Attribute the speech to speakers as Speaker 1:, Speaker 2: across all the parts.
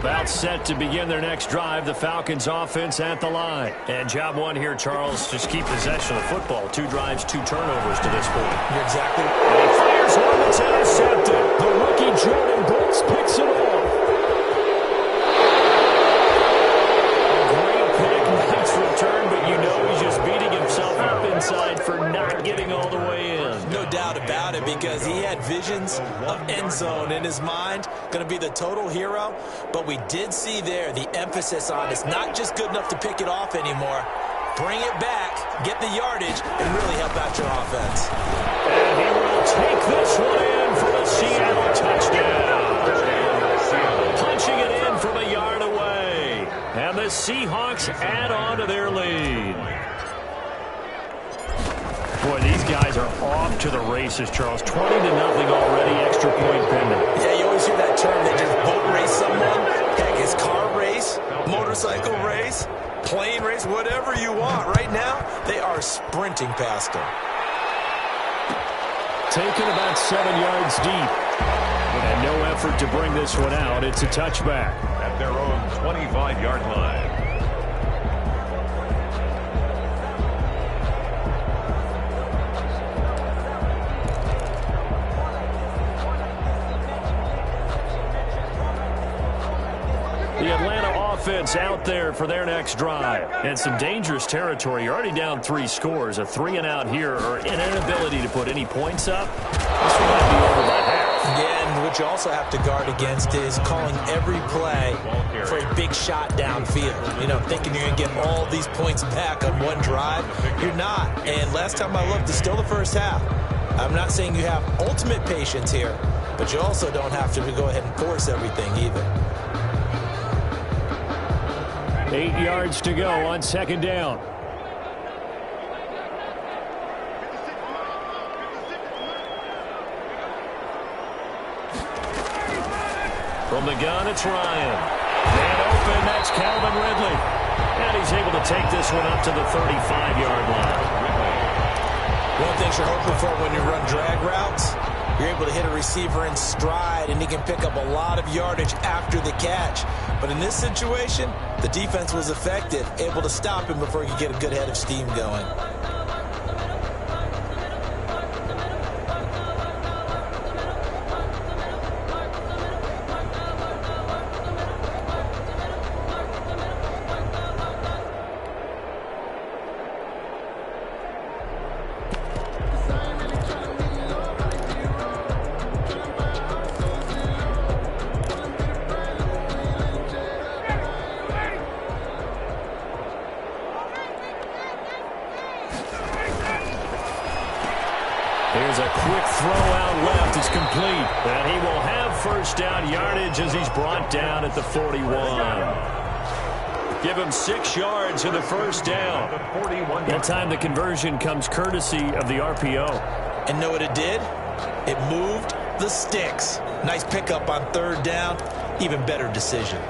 Speaker 1: About set to begin their next drive, the Falcons offense at the line. And job one here, Charles, just keep possession of the football. 2 drives, 2 turnovers to this point.
Speaker 2: You're exactly.
Speaker 1: And he fires one that's intercepted. The rookie Jordan Brooks picks it off. Great pick, nice return, but you know he's just beating himself up inside for not getting all the way in.
Speaker 2: No doubt about it, because he had visions of end zone in his mind. Going to be the total hero, but we did see there the emphasis on it's not just good enough to pick it off anymore. Bring it back, get the yardage, and really help out your offense.
Speaker 1: And he will take this one in for the Seattle touchdown. Punching it in from a yard away. And the Seahawks add on to their lead. Boy, these guys are off to the races, Charles. 20-0 already, extra point pending.
Speaker 2: Yeah, you always hear that term. They just boat race someone. Heck, it's car race, motorcycle race, plane race, whatever you want. Right now, they are sprinting past them.
Speaker 1: Taken about 7 yards deep. And no effort to bring this one out. It's a touchback.
Speaker 3: At their own 25-yard line.
Speaker 1: The Atlanta offense out there for their next drive. And some dangerous territory. You're already down 3 scores. A 3-and-out here, or an inability to put any points up. This one might be over by half.
Speaker 2: Yeah, and what you also have to guard against is calling every play for a big shot downfield. You know, thinking you're going to get all these points back on one drive. You're not. And last time I looked, it's still the first half. I'm not saying you have ultimate patience here, but you also don't have to go ahead and force everything either.
Speaker 1: 8 yards to go on second down. From the gun, it's Ryan. And open, that's Calvin Ridley. And he's able to take this one up to the 35-yard line.
Speaker 2: One of the things you're hoping for when you run drag routes, you're able to hit a receiver in stride, and he can pick up a lot of yardage after the catch. But in this situation, the defense was effective, able to stop him before he could get a good head of steam going.
Speaker 1: Here's a quick throw out left. It's complete. And he will have first down yardage as he's brought down at the 41. Give him 6 yards in the first down. That time the conversion comes courtesy of the RPO.
Speaker 2: And know what it did? It moved the sticks. Nice pickup on third down. Even better decision.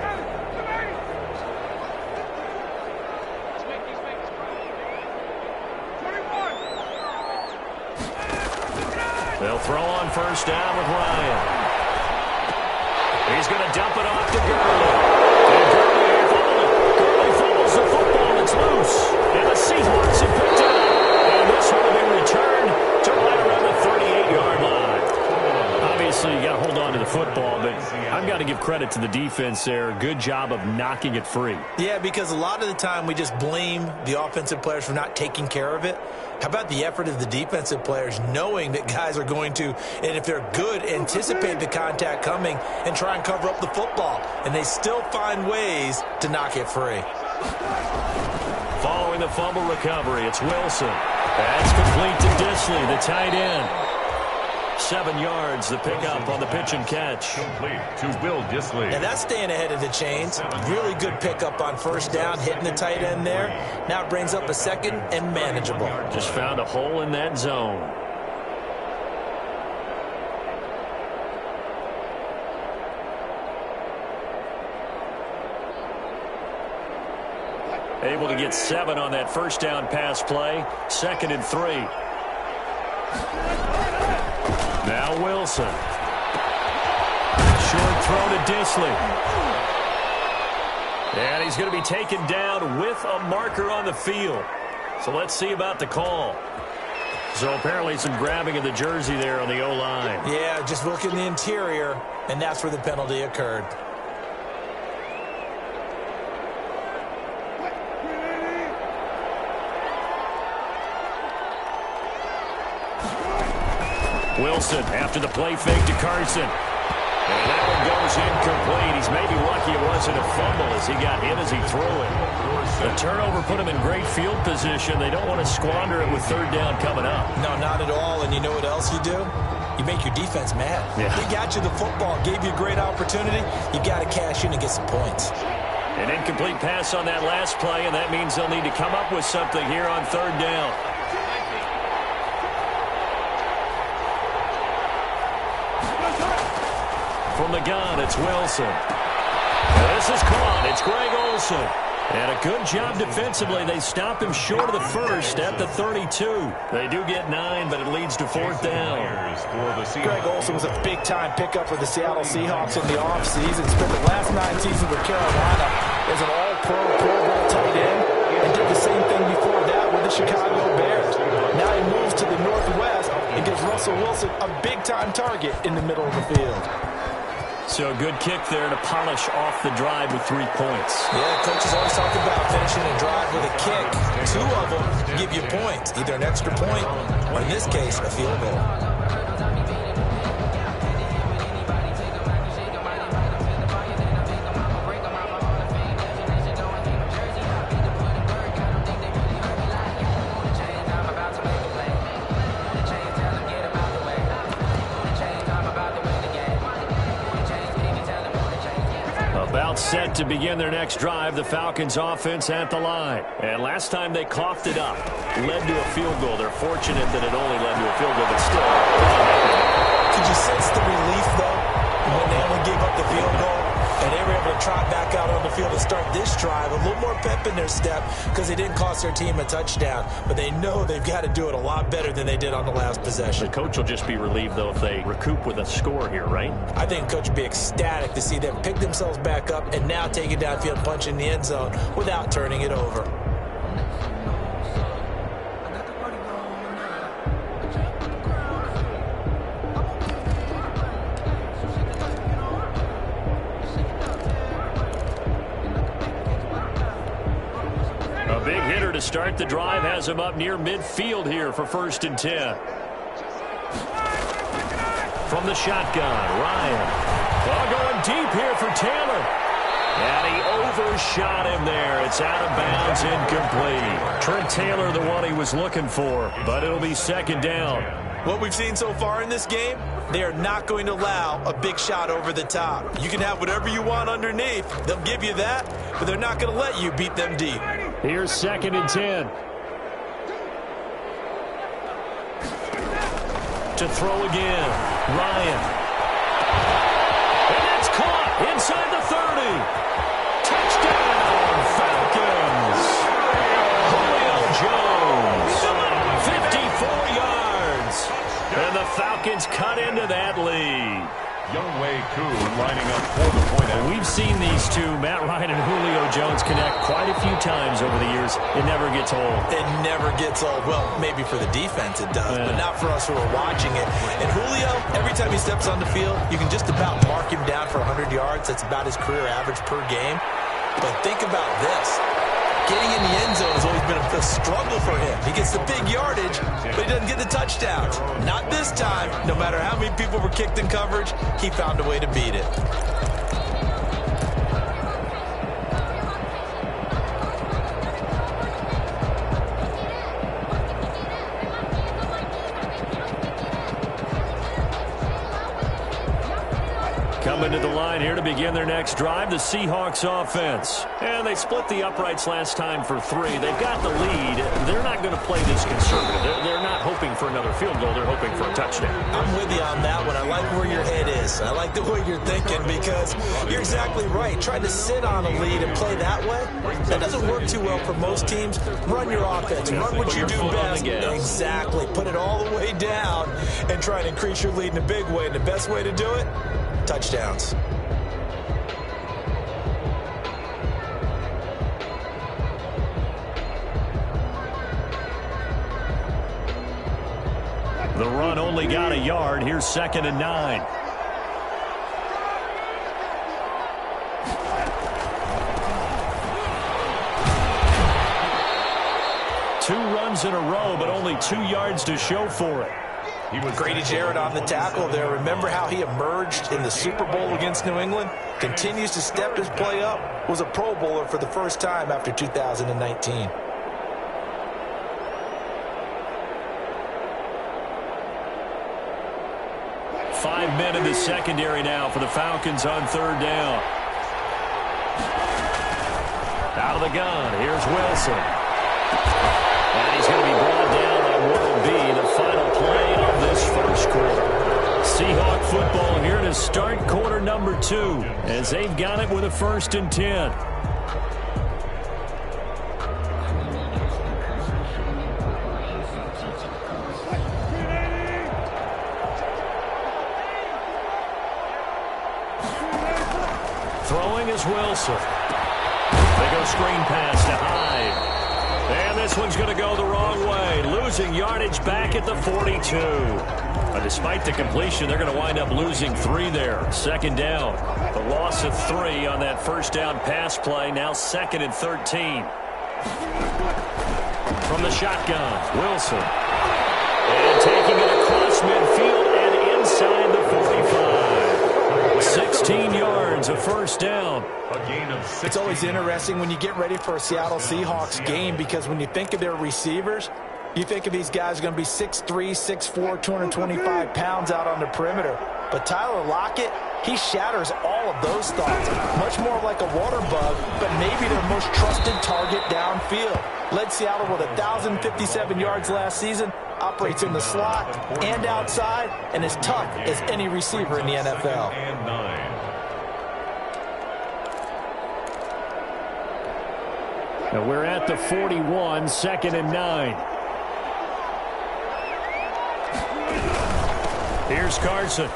Speaker 1: They'll throw on first down with Ryan. He's going to dump it off to Gurley. And Gurley fumbles the football. It's loose. And the Seahawks have picked it up. And this one will be returned to right around the 38-yard line. Obviously, you got to hold on to the football, but I've got to give credit to the defense there. Good job of knocking it free.
Speaker 2: Yeah, because a lot of the time we just blame the offensive players for not taking care of it. How about the effort of the defensive players knowing that guys are going to, and if they're good, anticipate the contact coming and try and cover up the football. And they still find ways to knock it free.
Speaker 1: Following the fumble recovery, it's Wilson. That's complete to Disley, the tight end. 7 yards, the pickup on the pitch and catch.
Speaker 3: Complete to Will Disley.
Speaker 2: And that's staying ahead of the chains. Really good pickup on first down, hitting the tight end there. Now it brings up a second and manageable.
Speaker 1: Just found a hole in that zone. Able to get 7 on that first down pass play. 2nd and 3. Now Wilson. Short throw to Disley. And he's going to be taken down with a marker on the field. So let's see about the call. So apparently some grabbing of the jersey there on the O-line.
Speaker 2: Yeah, just look in the interior, and that's where the penalty occurred.
Speaker 1: Wilson after the play fake to Carson. And that one goes incomplete. He's maybe lucky it wasn't a fumble as he got hit as he threw it. The turnover put him in great field position. They don't want to squander it with 3rd down coming up.
Speaker 2: No, not at all. And you know what else you do? You make your defense mad.
Speaker 1: Yeah.
Speaker 2: He got you the football, gave you a great opportunity. You got to cash in and get some points.
Speaker 1: An incomplete pass on that last play, and that means they'll need to come up with something here on 3rd down. From the gun, it's Wilson. This is caught. It's Greg Olsen. And a good job defensively. They stop him short of the first at the 32. They do get 9, but it leads to 4th down.
Speaker 2: Greg Olsen was a big-time pickup for the Seattle Seahawks in the offseason. Spent the last 9 seasons with Carolina as an all-pro Pro Bowl tight end and did the same thing before that with the Chicago Bears. Now he moves to the Northwest and gives Russell Wilson a big-time target in the middle of the field.
Speaker 1: So a good kick there to polish off the drive with 3 points.
Speaker 2: Yeah, coaches always talk about finishing a drive with a kick. 2 of them give you points, either an extra point or, in this case, a field goal.
Speaker 1: Set to begin their next drive, the Falcons offense at the line. And last time they coughed it up, led to a field goal. They're fortunate that it only led to a field goal, but still.
Speaker 2: Could you sense the relief, though, when they only gave up the field goal? And they were able to trot back out on the field and start this drive. A little more pep in their step because they didn't cost their team a touchdown. But they know they've got to do it a lot better than they did on the last possession.
Speaker 1: The coach will just be relieved, though, if they recoup with a score here, right?
Speaker 2: I think the coach would be ecstatic to see them pick themselves back up and now take it downfield, punch in the end zone without turning it over.
Speaker 1: Start the drive, has him up near midfield here for 1st and 10. From the shotgun, Ryan. Going deep here for Taylor. And he overshot him there. It's out of bounds, incomplete. Trent Taylor, the one he was looking for, but it'll be 2nd down.
Speaker 2: What we've seen so far in this game, they are not going to allow a big shot over the top. You can have whatever you want underneath. They'll give you that, but they're not going to let you beat them deep.
Speaker 1: Here's 2nd and 10. To throw again, Ryan. And that's caught inside the 30. Touchdown, Falcons. Julio Jones, 54 yards. And the Falcons cut into that lead.
Speaker 3: Youngway Koo lining up for the point.
Speaker 1: We've seen these two, Matt Ryan and Julio Jones, connect quite a few times over the years. It never gets old.
Speaker 2: It never gets old. Well, maybe for the defense it does, but not for us who are watching it. And Julio, every time he steps on the field, you can just about mark him down for 100 yards. That's about his career average per game. But think about this. Getting in the end zone has always been a struggle for him. He gets the big yardage, but he doesn't get the touchdowns. Not this time. No matter how many people were kicked in coverage, he found a way to beat it.
Speaker 1: Coming into the line here to begin their next drive, the Seahawks offense. And they split the uprights last time for 3. They've got the lead. They're not going to play this conservative. They're not hoping for another field goal. They're hoping for a touchdown.
Speaker 2: I'm with you on that one. I like where your head is. I like the way you're thinking because you're exactly right. Trying to sit on a lead and play that way, that doesn't work too well for most teams. Run your offense. Run what you do best. Exactly. Put it all the way down and try to increase your lead in a big way. And the best way to do it, touchdowns.
Speaker 1: The run only got a yard. Here's 2nd and 9. Two runs in a row, but only 2 yards to show for it.
Speaker 2: Grady Jarrett on the tackle there. Remember how he emerged in the Super Bowl against New England? Continues to step his play up. Was a Pro Bowler for the first time after 2019.
Speaker 1: Five men in the secondary now for the Falcons on 3rd down. Out of the gun, here's Wilson. And he's going to be brought down on what will be the final play of this first quarter. Seahawk football here to start quarter number 2 as they've got it with a 1st and 10. Throwing is Wilson. They go screen pass to Hyde. And this one's going to go the wrong way. Losing yardage back at the 42. But despite the completion, they're going to wind up losing 3 there. 2nd down. The loss of 3 on that 1st down pass play. Now 2nd and 13. From the shotgun, Wilson. And taking it across midfield and inside the 45. 16 yards, a 1st down.
Speaker 3: A gain of 6.
Speaker 2: It's always interesting when you get ready for a Seattle Seahawks game because when you think of their receivers, you think of these guys going to be 6'3", 6'4", 225 pounds out on the perimeter. But Tyler Lockett, he shatters all of those thoughts. Much more like a water bug, but maybe their most trusted target downfield. Led Seattle with 1,057 yards last season, operates in the slot and outside, and is tough as any receiver in the NFL.
Speaker 3: And 9.
Speaker 1: Now we're at the 41, 2nd and 9. Here's Carson.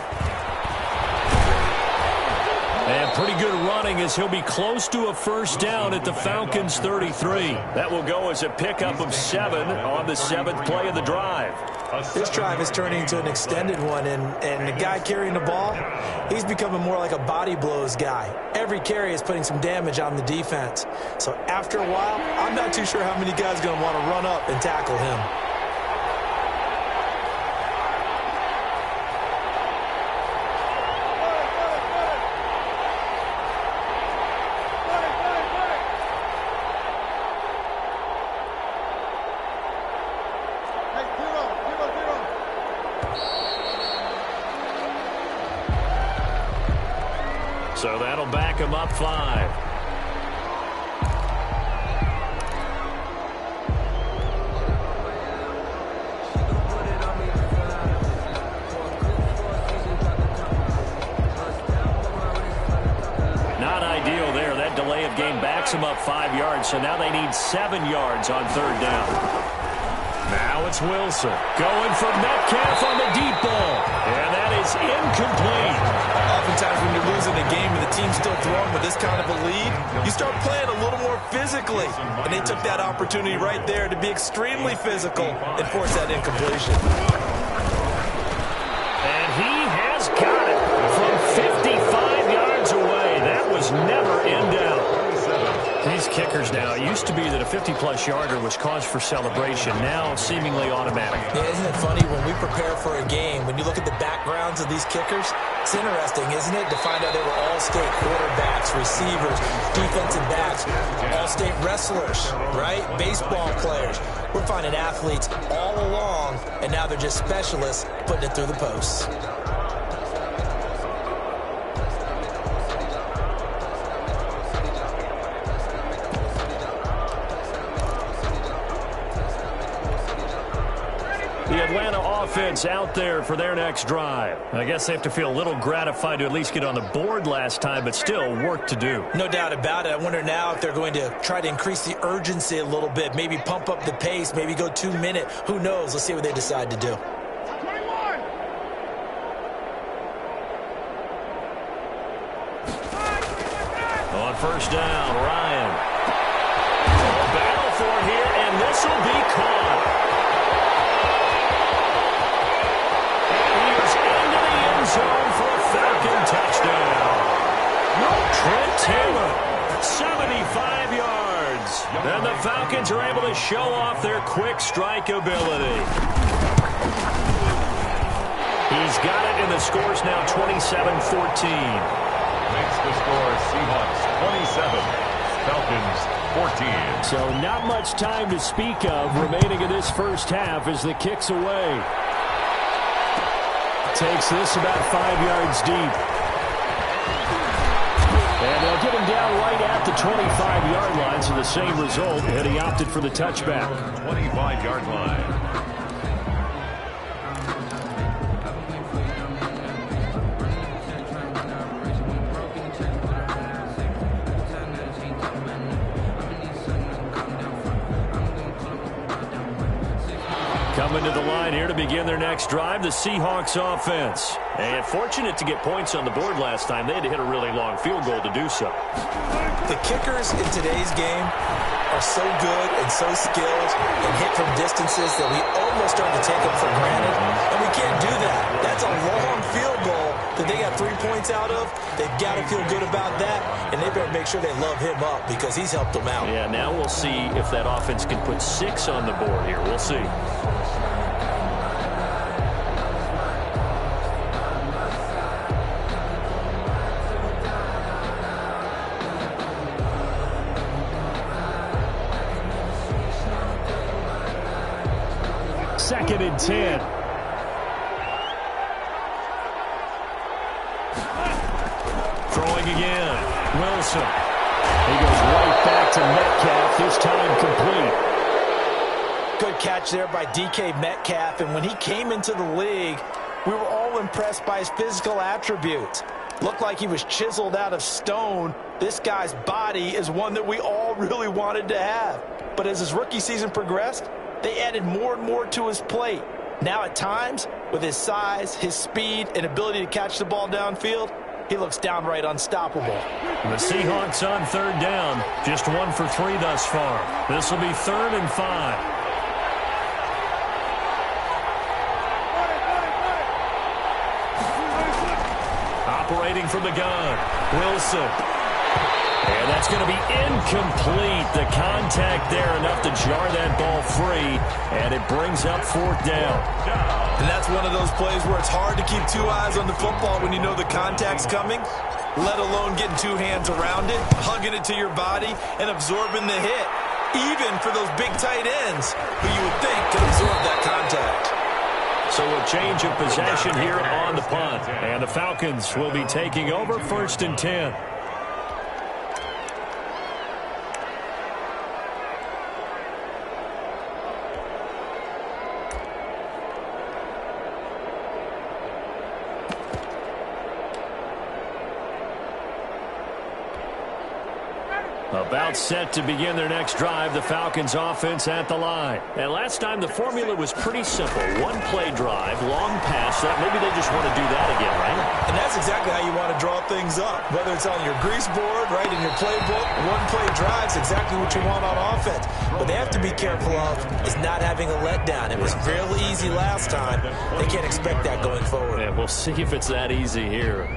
Speaker 1: And pretty good running as he'll be close to a 1st down at the Falcons' 33. That will go as a pickup of 7 on the 7th play of the drive.
Speaker 2: This drive is turning into an extended one, and the guy carrying the ball, he's becoming more like a body blows guy. Every carry is putting some damage on the defense. So after a while, I'm not too sure how many guys are going to want to run up and tackle him.
Speaker 1: So that'll back him up 5. Not ideal there. That delay of game backs him up 5 yards, so now they need 7 yards on 3rd down. Now it's Wilson going for Metcalf on the deep ball. And that is incomplete.
Speaker 2: Oftentimes when you're losing a game and the team's still throwing with this kind of a lead, you start playing a little more physically. And they took that opportunity right there to be extremely physical and force that incompletion.
Speaker 1: And he has got it from 55 yards away. That was never in doubt. These kickers now, it used to be that a 50-plus yarder was cause for celebration. Now seemingly automatic.
Speaker 2: Yeah, isn't it funny when we prepare for a game, when you look at the backgrounds of these kickers, it's interesting, isn't it, to find out they were all-state quarterbacks, receivers, defensive backs, all-state wrestlers, right? Baseball players. We're finding athletes all along, and now they're just specialists putting it through the posts.
Speaker 1: Atlanta offense out there for their next drive. I guess they have to feel a little gratified to at least get on the board last time, but still work to do.
Speaker 2: No doubt about it. I wonder now if they're going to try to increase the urgency a little bit, maybe pump up the pace, maybe go 2 minute. Who knows? Let's see what they decide to do.
Speaker 1: On first down, Ryan. Battle for it here, and this will be caught. And he is into the end zone for a Falcon touchdown. Trent Taylor, 75 yards. And the Falcons are able to show off their quick strike ability. He's got it, and the score's now 27-14.
Speaker 3: Makes the score Seahawks 27, Falcons 14.
Speaker 4: So not much time to speak of remaining in this first half as the kick's away. Takes this about 5 yards deep. And they'll get him down right at the 25-yard line, so the same result, and he opted for the touchback.
Speaker 3: 25-yard line.
Speaker 1: Coming to the line here to begin their next drive, the Seahawks offense. And fortunate to get points on the board last time. They had to hit a really long field goal to do so.
Speaker 2: The kickers in today's game are so good and so skilled and hit from distances that we almost start to take them for granted. And we can't do that. That's a long field goal that they got 3 points out of. They've got to feel good about that, and they better make sure they love him up because he's helped them out.
Speaker 1: Yeah, now we'll see if that offense can put 6 on the board here. We'll see.
Speaker 4: Second and 10.
Speaker 1: Throwing again. Wilson.
Speaker 4: He goes right back to Metcalf, this time complete.
Speaker 2: Good catch there by DK Metcalf, and when he came into the league, we were all impressed by his physical attributes. Looked like he was chiseled out of stone. This guy's body is one that we all really wanted to have. But as his rookie season progressed, they added more and more to his plate. Now at times, with his size, his speed, and ability to catch the ball downfield, he looks downright unstoppable.
Speaker 1: The Seahawks on third down. Just 1 for 3 thus far. This will be 3rd and 5. Operating from the gun. Wilson. And that's going to be incomplete. The contact there enough to jar that ball free, and it brings up 4th down.
Speaker 2: And that's one of those plays where it's hard to keep 2 eyes on the football when you know the contact's coming, let alone getting 2 hands around it, hugging it to your body, and absorbing the hit, even for those big tight ends who you would think could absorb that contact.
Speaker 1: So a change of possession here on the punt, and the Falcons will be taking over 1st and 10. About set to begin their next drive, the Falcons offense at the line. And last time the formula was pretty simple. 1-play drive, long pass. That maybe they just want to do that again, right?
Speaker 2: And that's exactly how you want to draw things up. Whether it's on your grease board, right, in your playbook, 1-play drive's exactly what you want on offense. What they have to be careful of is not having a letdown. It was real easy last time. They can't expect that going forward.
Speaker 1: And we'll see if it's that easy here.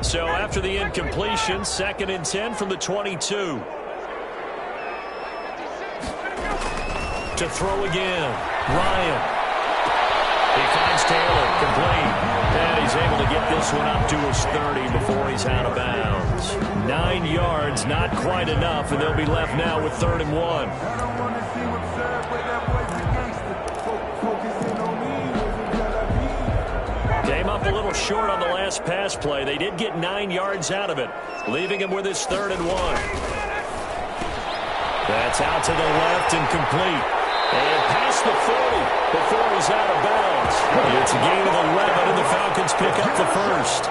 Speaker 1: So after the incompletion, 2nd and 10 from the 22. To throw again, Ryan. He finds Taylor, complete. And he's able to get this one up to his 30 before he's out of bounds. 9 yards, not quite enough, and they'll be left now with 3rd and 1. Came up a little short on the last pass play. They did get 9 yards out of it, leaving him with his 3rd and 1. That's out to the left and complete.
Speaker 4: And past the 40 before he's out of bounds. It's a gain of 11, and the Falcons pick up the first.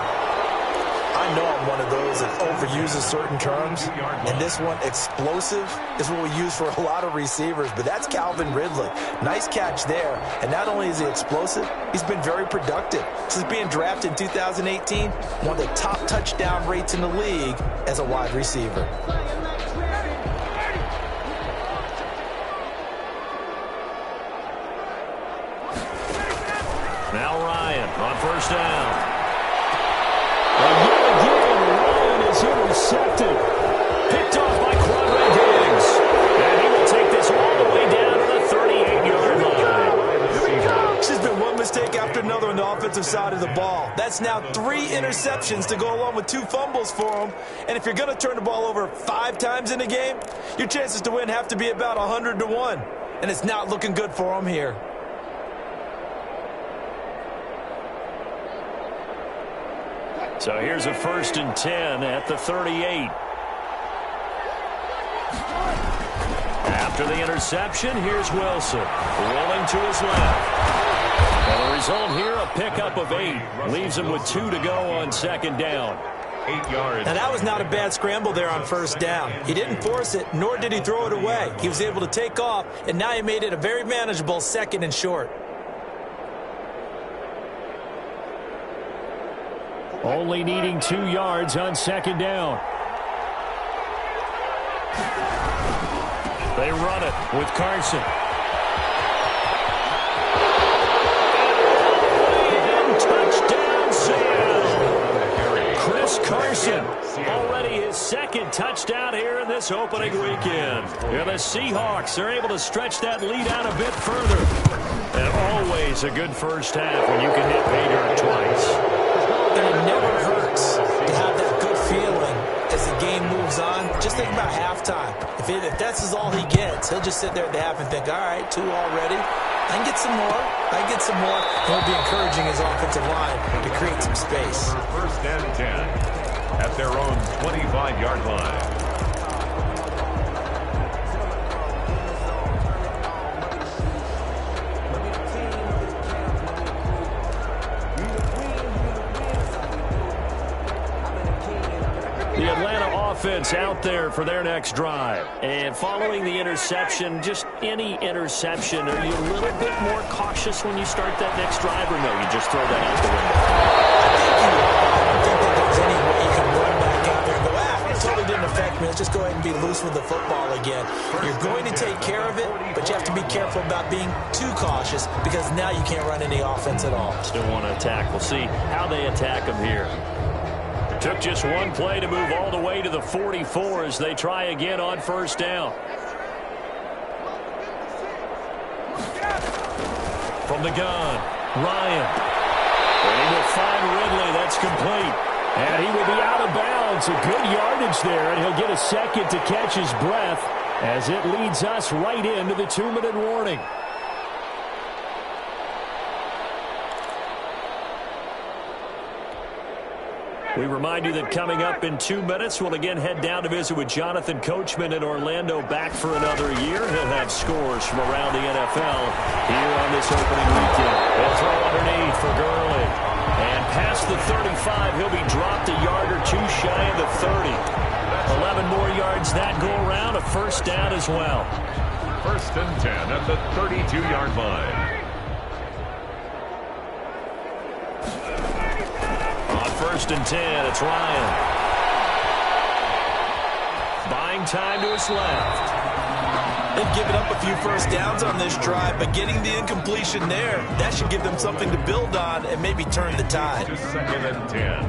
Speaker 2: I know I'm one of those that overuses certain terms, and this one, explosive, is what we use for a lot of receivers, but that's Calvin Ridley. Nice catch there, and not only is he explosive, he's been very productive. Since being drafted in 2018, one of the top touchdown rates in the league as a wide receiver.
Speaker 4: Now Ryan on first down. And yet again, Ryan is intercepted. Picked off by Quadre Diggs. And he will take this all the way down to the 38-yard line.
Speaker 2: This has been one mistake after another on the offensive side of the ball. That's now 3 interceptions to go along with 2 fumbles for him. And if you're going to turn the ball over 5 times in a game, your chances to win have to be about 100-1. And it's not looking good for him here.
Speaker 4: So here's a 1st and 10 at the 38. After the interception, here's Wilson. Rolling to his left. And the result here, a pickup of 8. Leaves him with 2 to go on 2nd down.
Speaker 3: 8 yards.
Speaker 2: Now, that was not a bad scramble there on 1st down. He didn't force it, nor did he throw it away. He was able to take off, and now he made it a very manageable 2nd and short.
Speaker 4: Only needing 2 yards on 2nd down. They run it with Carson. And touchdown, Seattle. Chris Carson. Already his 2nd touchdown here in this opening weekend. And the Seahawks are able to stretch that lead out a bit further. And always a good first half when you can hit pay dirt twice.
Speaker 2: And it never hurts to have that good feeling as the game moves on. Just think about halftime. If that's all he gets, he'll just sit there at the half and think, all right, 2 already. I can get some more. I can get some more. And he'll be encouraging his offensive line to create some space.
Speaker 3: 1st and 10 at their own 25-yard line.
Speaker 4: The Atlanta offense out there for their next drive. And following the interception, just any interception, are you a little bit more cautious when you start that next drive, or no, you just throw that out the window?
Speaker 2: I don't think that there's any way you can run back out there and go, it totally didn't affect me. Let's just go ahead and be loose with the football again. You're going to take care of it, but you have to be careful about being too cautious because now you can't run any offense at all.
Speaker 4: Still want to attack. We'll see how they attack them here. Took just one play to move all the way to the 44 as they try again on 1st down. From the gun, Ryan. And he will find Ridley. That's complete. And he will be out of bounds. A good yardage there, and he'll get a 2nd to catch his breath as it leads us right into the 2-minute warning. We remind you that coming up in 2 minutes, we'll again head down to visit with Jonathan Coachman in Orlando, back for another year. He'll have scores from around the NFL here on this opening weekend. They'll throw underneath for Gurley. And past the 35, he'll be dropped a yard or 2 shy of the 30. 11 more yards that go around, a 1st down as well.
Speaker 3: 1st and 10 at the 32-yard line.
Speaker 4: 1st and 10, it's Ryan. Buying time to his left.
Speaker 2: They've given up a few 1st downs on this drive, but getting the incompletion there, that should give them something to build on and maybe turn the tide.
Speaker 3: To 2nd and 10.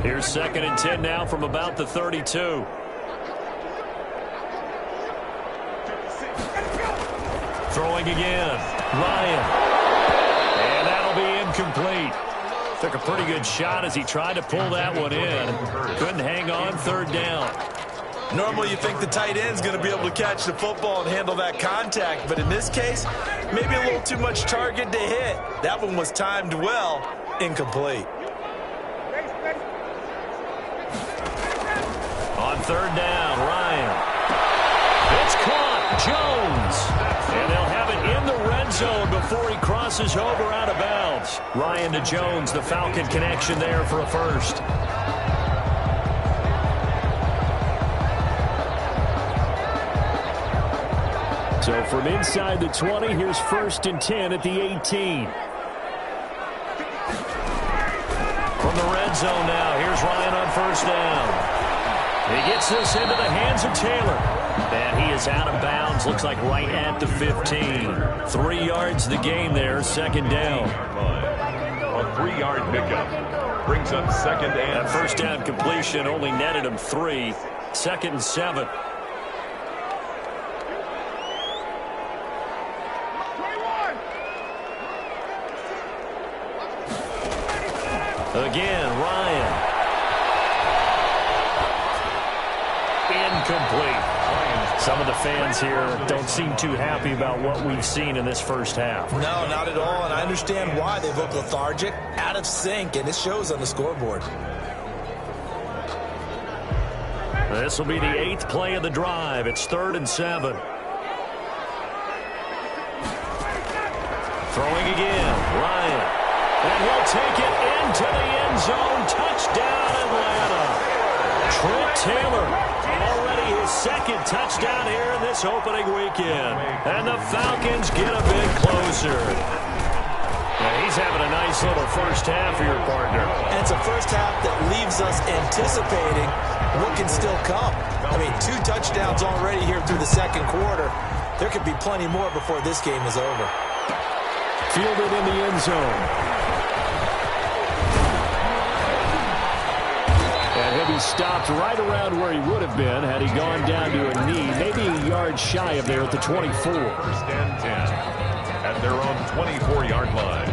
Speaker 4: Here's 2nd and 10 now from about the 32. Throwing again, Ryan. And that'll be incomplete. Took a pretty good shot as he tried to pull that one in. Couldn't hang on, 3rd down.
Speaker 2: Normally you think the tight end's going to be able to catch the football and handle that contact, but in this case, maybe a little too much target to hit. That one was timed well, incomplete.
Speaker 4: third down. Ryan. It's caught. Jones. And they'll have it in the red zone before he crosses over out of bounds. Ryan to Jones, the Falcon connection there for a first. So from inside the 20, here's 1st and 10 at the 18. From the red zone now, here's Ryan on first down. He gets this into the hands of Taylor. And he is out of bounds, looks like right at the 15. 3 yards the gain there, second down.
Speaker 3: A 3-yard pickup brings up second and
Speaker 4: that first down completion only netted him 3. 2nd and 7. Again, Ryan. Incomplete. Some of the fans here don't seem too happy about what we've seen in this first half.
Speaker 2: No, not at all, and I understand why. They look lethargic, out of sync, and it shows on the scoreboard.
Speaker 4: This will be the 8th play of the drive. It's 3rd and 7. Throwing again, Ryan. And he'll take it into the end zone. Touchdown, Atlanta. Trent Taylor, already his 2nd touchdown here in this opening weekend. And the Falcons get a bit closer. Now, he's having a nice little first half for your partner.
Speaker 2: And it's a first half that leaves us anticipating what can still come. I mean, 2 touchdowns already here through the 2nd quarter. There could be plenty more before this game is over.
Speaker 4: Fielded in the end zone. He'll be stopped right around where he would have been had he gone down to a knee, maybe a yard shy of there at the 24.
Speaker 3: 1st and 10 at their own 24-yard line.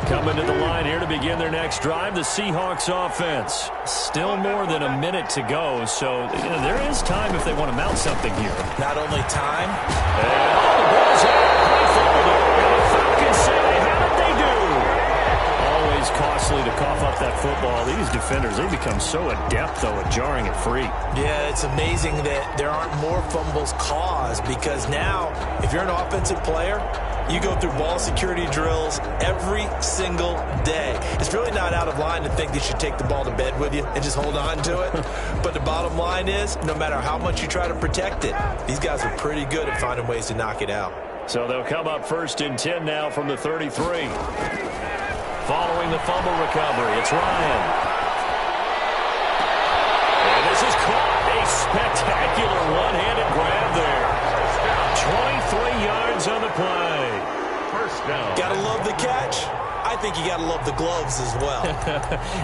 Speaker 4: Coming to the line here to begin their next drive, the Seahawks offense. Still more than a minute to go, so there is time if they want to mount something here.
Speaker 2: Not only time.
Speaker 4: And the ball's out. They fumbled it. And the Falcons say they have it. They do. Always costly to cough up that football. These defenders, they become so adept, though, at jarring it free.
Speaker 2: Yeah, it's amazing that there aren't more fumbles caused because now, if you're an offensive player, you go through ball security drills every single day. It's really not out of line to think they should take the ball to bed with you and just hold on to it. But the bottom line is, no matter how much you try to protect it, these guys are pretty good at finding ways to knock it out.
Speaker 4: So they'll come up 1st and 10 now from the 33. Following the fumble recovery, it's Ryan. And this is caught. A spectacular one-handed grab there. 23 yards on the play.
Speaker 3: First down.
Speaker 2: Gotta love the catch. I think you gotta love the gloves as well.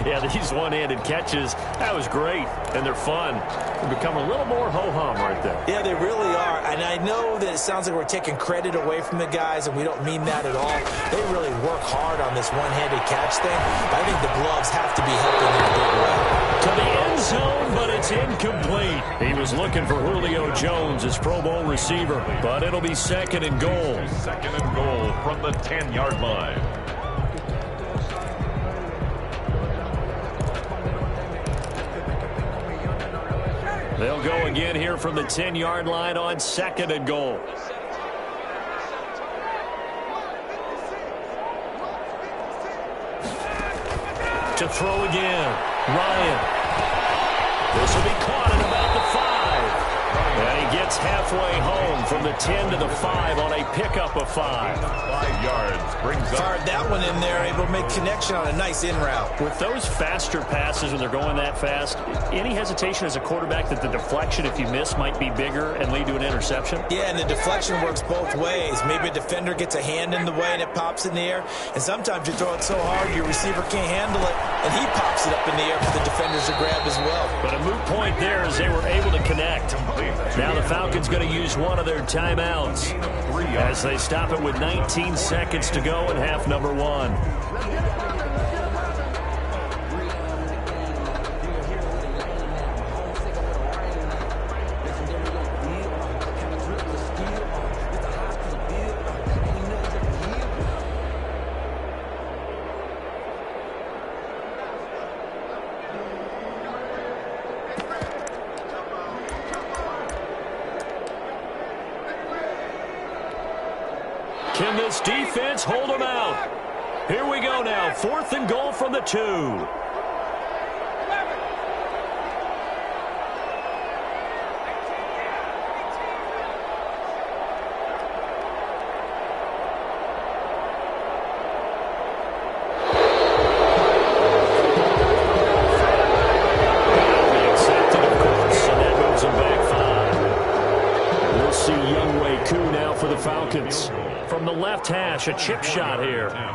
Speaker 4: Yeah, these one-handed catches, that was great, and they're fun. They become a little more ho-hum right there.
Speaker 2: Yeah, they really are, and I know that it sounds like we're taking credit away from the guys, and we don't mean that at all. They really work hard on this one-handed catch thing. I think the gloves have to be helping in a big way.
Speaker 4: To the end zone, but it's incomplete. He was looking for Julio Jones, his Pro Bowl receiver, but it'll be 2nd and goal.
Speaker 3: 2nd and goal from the 10-yard line.
Speaker 4: They'll go again here from the 10-yard line on 2nd and goal. To throw again, Ryan. This will be caught at about the 5. And he gets halfway home from the 10 to the 5 on a pickup of 5.
Speaker 3: 5 yards brings up.
Speaker 2: Fired that one in there, able to make connection on a nice in route.
Speaker 4: With those faster passes when they're going that fast, any hesitation as a quarterback that the deflection, if you miss, might be bigger and lead to an interception?
Speaker 2: Yeah, and the deflection works both ways. Maybe a defender gets a hand in the way and it pops in the air. And sometimes you throw it so hard your receiver can't handle it, and he pops it up in the air for the defenders to grab as well.
Speaker 4: But a moot point there as they were able to connect. Now the Falcons going to use one of their timeouts as they stop it with 19 seconds to go in half number 1. Can this defense hold them out? Here we go now. 4th and goal from the 2. For the Falcons. From the left hash, a chip shot here. And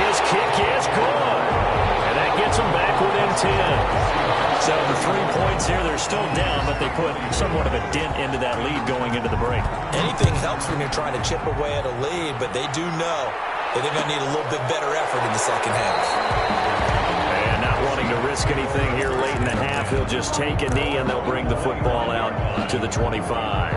Speaker 4: his kick is good. And that gets them back within 10. So the 3 points here, they're still down, but they put somewhat of a dent into that lead going into the break.
Speaker 2: Anything helps when you're trying to chip away at a lead, but they do know that they're going to need a little bit better effort in the second half.
Speaker 4: Wanting to risk anything here late in the half, he'll just take a knee and they'll bring the football out to the 25.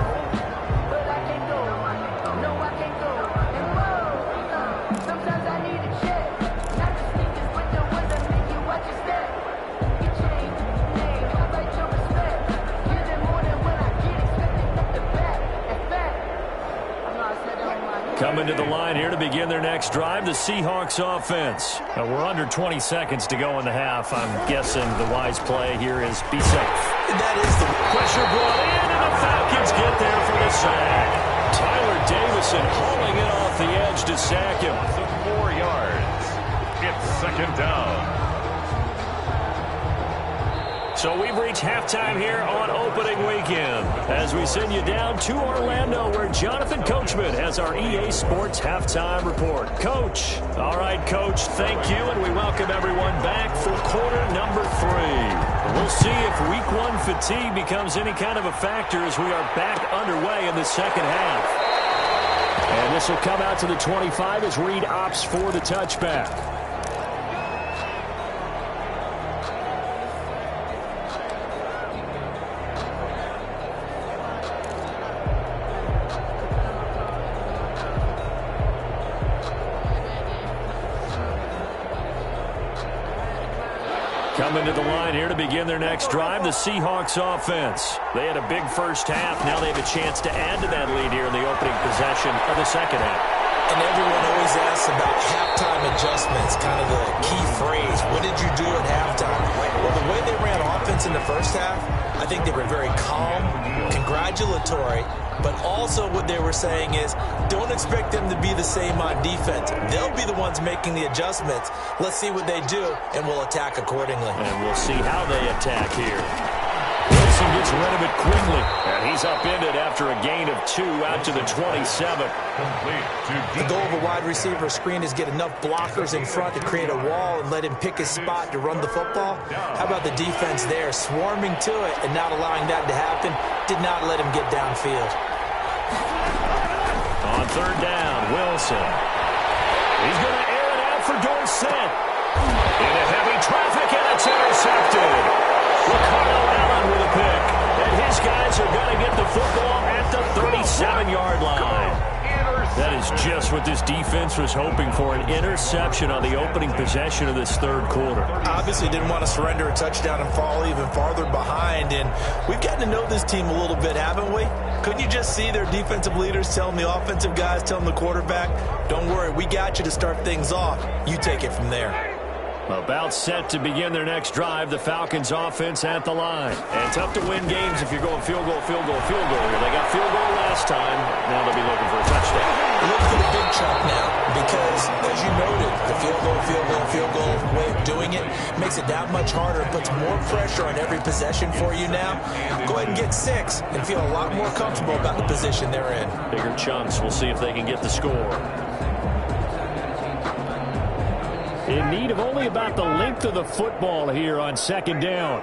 Speaker 4: Coming to the line here to begin their next drive, the Seahawks offense. Now we're under 20 seconds to go in the half. I'm guessing the wise play here is be safe.
Speaker 2: That is the
Speaker 4: pressure brought in, and the Falcons get there for the sack. Tyler Davison hauling it off the edge to sack him.
Speaker 3: 4 yards. It's 2nd down.
Speaker 4: So we've reached halftime here on opening weekend as we send you down to Orlando where Jonathan Coachman has our EA Sports halftime report. Coach. All right, Coach, thank you, and we welcome everyone back for quarter number 3. We'll see if week 1 fatigue becomes any kind of a factor as we are back underway in the second half. And this will come out to the 25 as Reed opts for the touchback. Coming to the line here to begin their next drive, the Seahawks offense. They had a big first half. Now they have a chance to add to that lead here in the opening possession of the second half.
Speaker 2: And everyone always asks about halftime adjustments, kind of the key phrase. What did you do at halftime? Well, the way they ran offense in the first half, I think they were very calm, congratulatory, but also what they were saying is don't expect them to be the same on defense. They'll be the ones making the adjustments. Let's see what they do, and we'll attack accordingly.
Speaker 4: And we'll see how they attack here. Wilson gets rid of it quickly, and he's upended after a gain of 2 out to the 27.
Speaker 2: The goal of a wide receiver screen is get enough blockers in front to create a wall and let him pick his spot to run the football. How about the defense there, swarming to it and not allowing that to happen? Did not let him get downfield.
Speaker 4: On 3rd down, Wilson. He's going to air it out for Dorsett. Into heavy traffic, and it's intercepted. Ricardo Allen with a pick. And his guys are going to get the football at the 37-yard line. That is just what this defense was hoping for, an interception on the opening possession of this 3rd quarter.
Speaker 2: Obviously didn't want to surrender a touchdown and fall even farther behind, and we've gotten to know this team a little bit, haven't we? Couldn't you just see their defensive leaders telling the offensive guys, telling the quarterback, don't worry, we got you to start things off. You take it from there.
Speaker 4: About set to begin their next drive, the Falcons offense at the line. And tough to win games if you're going field goal, field goal, field goal. They got field goal last time. Now they'll be looking for a touchdown.
Speaker 2: Look for the big chunk now because, as you noted, the field goal way of doing it makes it that much harder. It puts more pressure on every possession for you now. Go ahead and get 6 and feel a lot more comfortable about the position they're in.
Speaker 4: Bigger chunks. We'll see if they can get the score. In need of only about the length of the football here on 2nd down.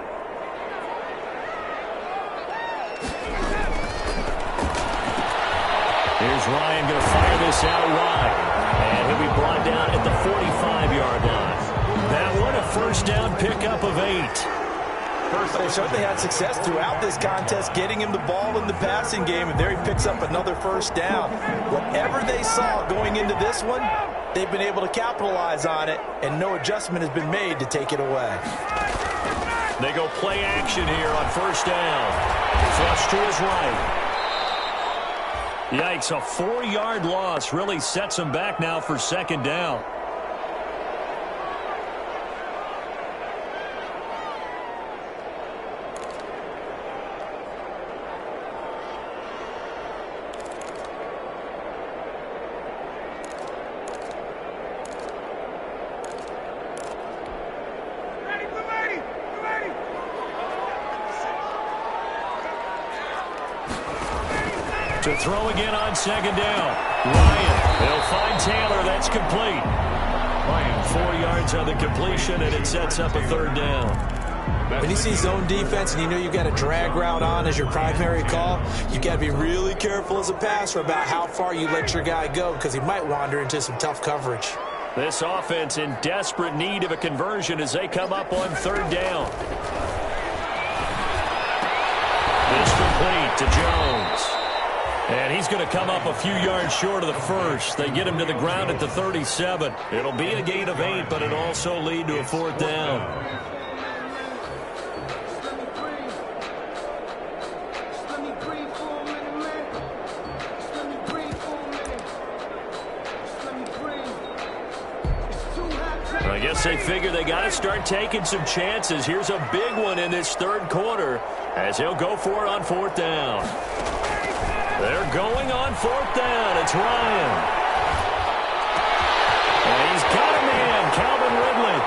Speaker 4: Here's Ryan going to fire this out wide. And he'll be brought down at the 45-yard line. That one, a 1st down pickup of 8.
Speaker 2: They certainly had success throughout this contest, getting him the ball in the passing game, and there he picks up another 1st down. Whatever they saw going into this one, they've been able to capitalize on it, and no adjustment has been made to take it away.
Speaker 4: They go play action here on first down. Flush to his right. Yikes, a 4-yard loss really sets him back now for second down. To throw again on second down. Ryan, they'll find Taylor. That's complete. Ryan, 4 yards on the completion, and it sets up a third down.
Speaker 2: When you see zone defense and you know you've got a drag route on as your primary call, you've got to be really careful as a passer about how far you let your guy go because he might wander into some tough coverage.
Speaker 4: This offense in desperate need of a conversion as they come up on third down. This complete to Jones. And he's going to come up a few yards short of the first. They get him to the ground at the 37. It'll be a gain of 8, but it'll also lead to a fourth down. I guess they figure they got to start taking some chances. Here's a big one in this third quarter as he'll go for it on fourth down. They're going on fourth down. It's Ryan. And he's got a man, Calvin Ridley.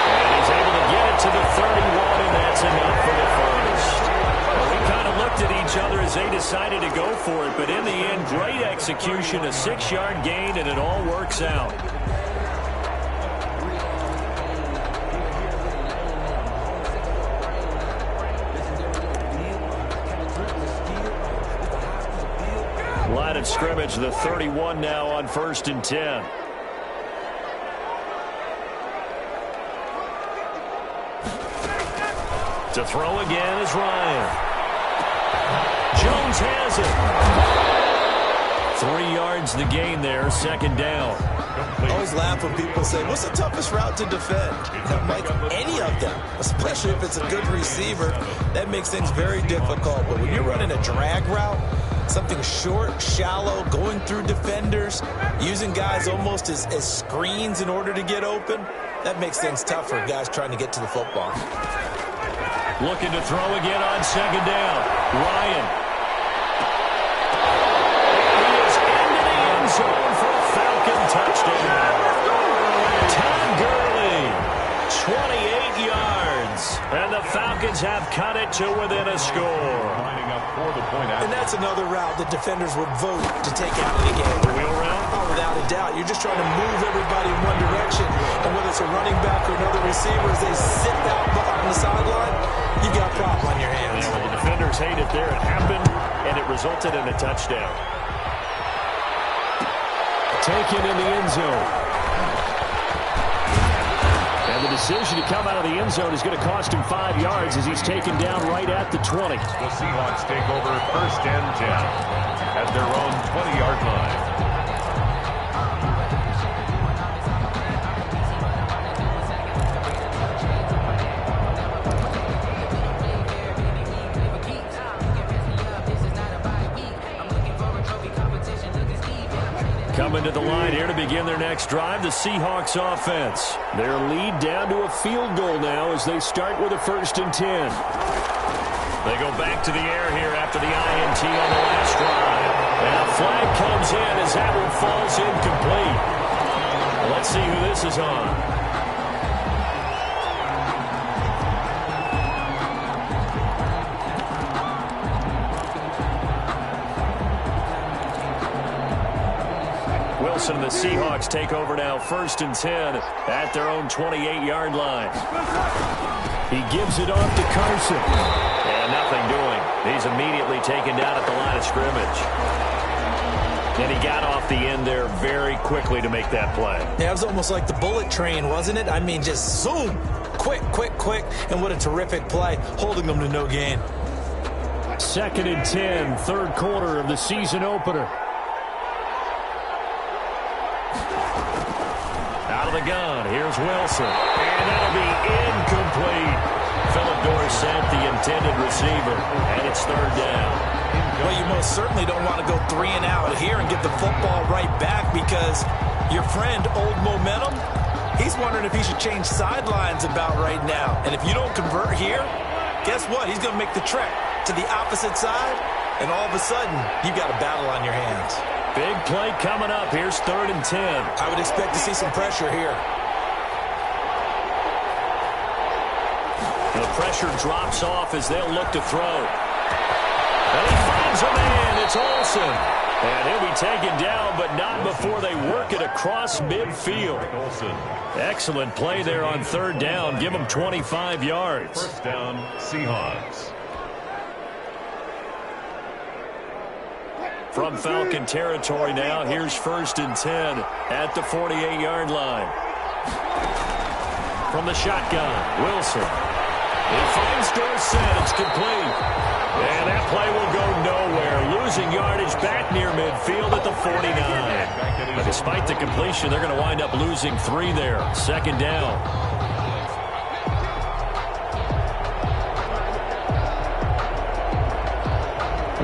Speaker 4: And he's able to get it to the 31, and that's enough for the first. Well, we kind of looked at each other as they decided to go for it, but in the end, great execution, a 6-yard gain, and it all works out. Line of scrimmage, the 31 now on 1st and 10. To throw again is Ryan. Jones has it. 3 yards the gain there, second down.
Speaker 2: I always laugh when people say, what's the toughest route to defend? I'm like, any of them, especially if it's a good receiver. That makes things very difficult. But when you're running a drag route, something short, shallow, going through defenders, using guys almost as screens in order to get open, that makes things tough for guys trying to get to the football.
Speaker 4: Looking to throw again on second down. Ryan. He is into the end zone for a Falcon touchdown. Todd Gurley, 28 yards. And the Falcons have cut it to within a score.
Speaker 2: And that's another route that defenders would vote to take out of the game.
Speaker 4: Wheel route?
Speaker 2: Oh, without a doubt. You're just trying to move everybody in one direction. And whether it's a running back or another receiver, as they sit out on the sideline, you've got a problem on your hands.
Speaker 4: Yeah, well, the defenders hate it there. It happened, and it resulted in a touchdown. Taken in the end zone. And the decision to come out of the end zone is going to cost him 5 yards as he's taken down right at the 20.
Speaker 3: The Seahawks take over 1st and 10 at their own 20-yard line.
Speaker 4: Coming to the line here to begin their next drive, the Seahawks offense. Their lead down to a field goal now as they start with a 1st and 10. They go back to the air here after the INT on the last drive. And a flag comes in as that one falls incomplete. Let's see who this is on. Wilson and the Seahawks take over now 1st and 10 at their own 28-yard line. He gives it off to Carson. And nothing doing. He's immediately taken down at the line of scrimmage. And he got off the end there very quickly to make that play.
Speaker 2: Yeah, it was almost like the bullet train, wasn't it? I mean, just zoom. Quick, quick, quick. And what a terrific play, holding them to no gain.
Speaker 4: 2nd and 10, third quarter of the season opener. Out of the gun, here's Wilson. And that'll be incomplete. Philip Dorsett, the intended receiver, and it's third down.
Speaker 2: Well, you most certainly don't want to go 3 and out here and get the football right back, because your friend, Old Momentum, he's wondering if he should change sidelines about right now. And if you don't convert here, guess what? He's going to make the trek to the opposite side, and all of a sudden, you've got a battle on your hands.
Speaker 4: Big play coming up. Here's 3rd and 10.
Speaker 2: I would expect to see some pressure here.
Speaker 4: The pressure drops off as they'll look to throw. And he finds a man. It's Olsen. And he'll be taken down, but not before they work it across midfield. Excellent play there on 3rd down. Give them 25 yards.
Speaker 3: 1st down, Seahawks.
Speaker 4: From Falcon territory now, here's 1st and 10 at the 48-yard line. From the shotgun, Wilson. He finds Dorsett. It's complete. And that play will go nowhere. Losing yardage back near midfield at the 49. But despite the completion, they're going to wind up losing 3 there. 2nd down.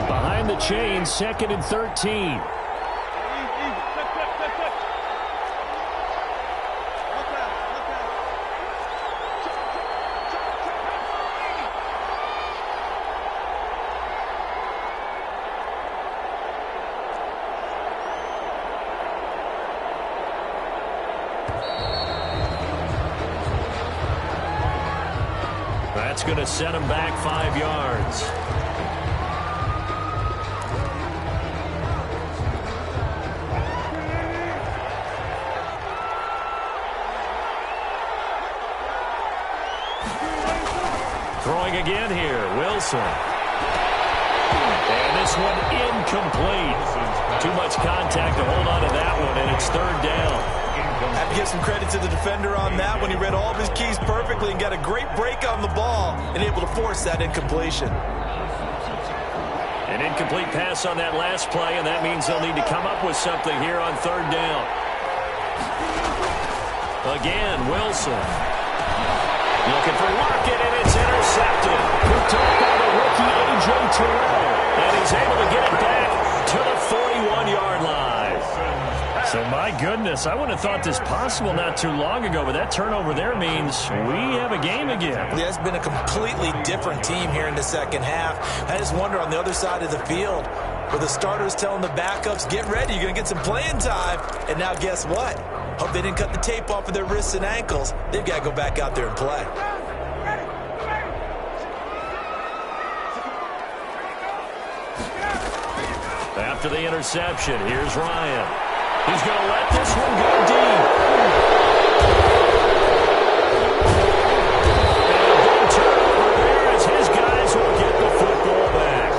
Speaker 4: Behind the chain, 2nd and 13. That's going to set him back 5 yards. Throwing again here, Wilson. And this one incomplete. Too much contact to hold on to that one, and it's 3rd down.
Speaker 2: I have to give some credit to the defender on that when he read all of his keys perfectly and got a great break on the ball and able to force that incompletion.
Speaker 4: An incomplete pass on that last play, and that means they'll need to come up with something here on 3rd down. Again, Wilson. Looking for Lockett, and it's intercepted. Picked up by the rookie A.J. Terrell. And he's able to get it back to the 41-yard line. So, my goodness, I wouldn't have thought this possible not too long ago, but that turnover there means we have a game again.
Speaker 2: Yeah, it's been a completely different team here in the 2nd half. I just wonder on the other side of the field, where the starters telling the backups, get ready, you're going to get some playing time. And now guess what? Hope they didn't cut the tape off of their wrists and ankles. They've got to go back out there and play.
Speaker 4: After the interception, here's Ryan. He's going to let this one go deep. And a big turnover there as his guys will get the football back.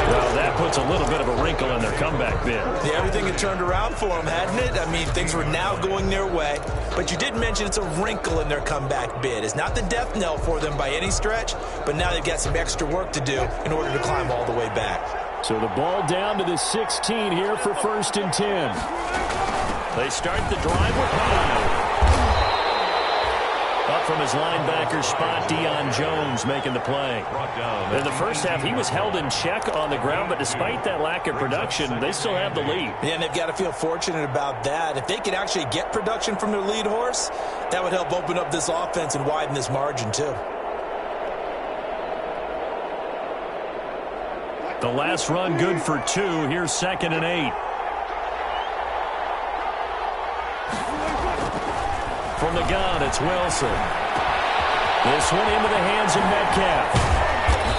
Speaker 4: Well, that puts a little bit of a wrinkle in their comeback bid.
Speaker 2: Yeah, everything had turned around for them, hadn't it? I mean, things were now going their way. But you did mention it's a wrinkle in their comeback bid. It's not the death knell for them by any stretch, but now they've got some extra work to do in order to climb all the way back.
Speaker 4: So the ball down to the 16 here for 1st and 10. They start the drive with Hyde. Up from his linebacker spot, Deion Jones making the play. In the first half, he was held in check on the ground, but despite that lack of production, they still have the lead.
Speaker 2: Yeah, and they've got to feel fortunate about that. If they can actually get production from their lead horse, that would help open up this offense and widen this margin too.
Speaker 4: The last run good for 2. Here's 2nd and 8. From the gun, it's Wilson. This one into the hands of Metcalf.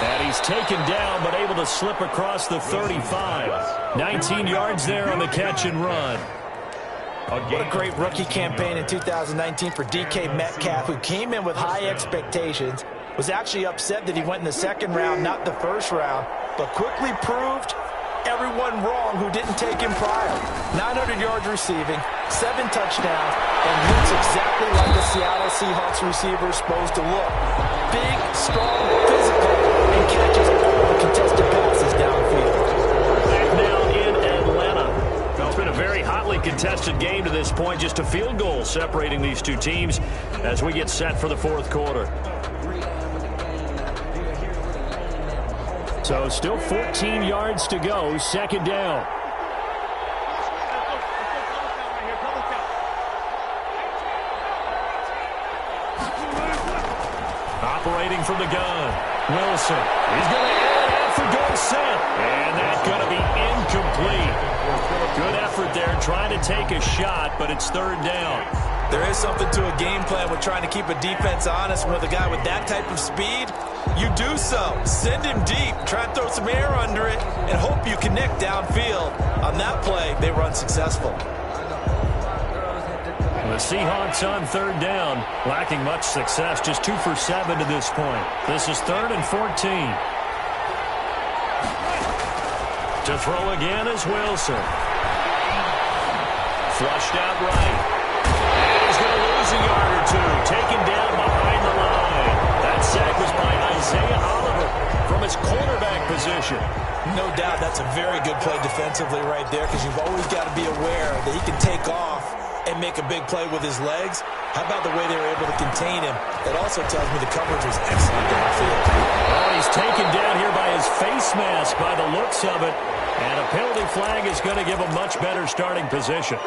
Speaker 4: And he's taken down, but able to slip across the 35. 19 yards there on the catch and run.
Speaker 2: What a great rookie campaign in 2019 for DK Metcalf, who came in with high expectations, was actually upset that he went in the 2nd round, not the 1st round, but quickly proved everyone wrong who didn't take him prior. 900 yards receiving, 7 touchdowns, and looks exactly like a Seattle Seahawks receiver is supposed to look. Big, strong, physical, and catches all the contested passes downfield.
Speaker 4: Back now in Atlanta. It's been a very hotly contested game to this point. Just a field goal separating these two teams as we get set for the 4th quarter. So still 14 yards to go, second down. Operating from the gun, Wilson. He's going to air it out for Dorsett. And that's going to be incomplete. Good effort there trying to take a shot, but it's third down.
Speaker 2: There is something to a game plan with trying to keep a defense honest. With a guy with that type of speed, you do so. Send him deep. Try and throw some air under it and hope you connect downfield. On that play, they were unsuccessful.
Speaker 4: The Seahawks on third down, lacking much success, just 2 for 7 to this point. This is 3rd and 14. To throw again is Wilson. Flushed out right. And he's going to lose a yard or two, taken down behind the line. That sack was by Isaiah Oliver from his cornerback position.
Speaker 2: No doubt that's a very good play defensively right there, because you've always got to be aware that he can take off and make a big play with his legs. How about the way they were able to contain him? That also tells me the coverage was excellent downfield.
Speaker 4: Oh, he's taken down here by his face mask by the looks of it. And a penalty flag is going to give him much better starting position.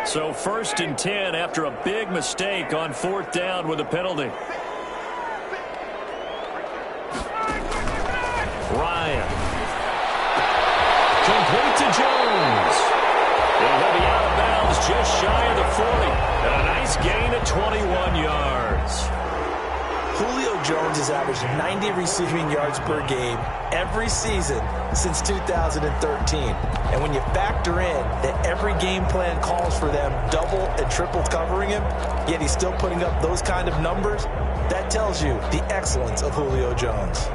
Speaker 4: So 1st and 10 after a big mistake on 4th down with a penalty. Ryan. Complete to Jones. He'll be out of bounds just shy of the 40. And a nice gain of 21 yards.
Speaker 2: Julio Jones has averaged 90 receiving yards per game every season since 2013. And when you factor in that every game plan calls for them double and triple covering him, yet he's still putting up those kind of numbers, that tells you the excellence of Julio Jones.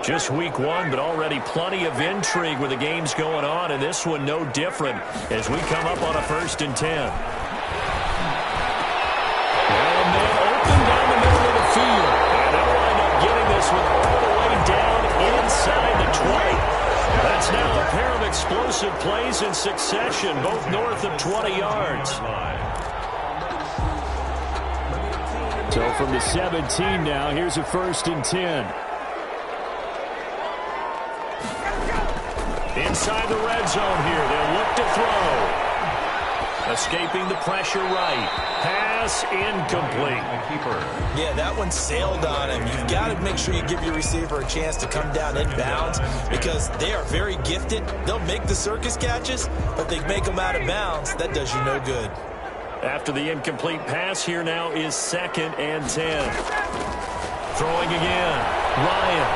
Speaker 4: Just week 1, but already plenty of intrigue with the games going on, and this one no different as we come up on a 1st and 10. And then open down the middle of the field. And they'll wind up getting this one all the way down inside the 20. That's now a pair of explosive plays in succession, both north of 20 yards. So from the 17 now, here's a 1st and 10. Inside the red zone here, they'll look to throw. Escaping the pressure right. Pass incomplete.
Speaker 2: Yeah, that one sailed on him. You've got to make sure you give your receiver a chance to come down inbounds, because they are very gifted. They'll make the circus catches, but they make them out of bounds. That does you no good.
Speaker 4: After the incomplete pass, here now is 2nd and 10. Throwing again. Ryan.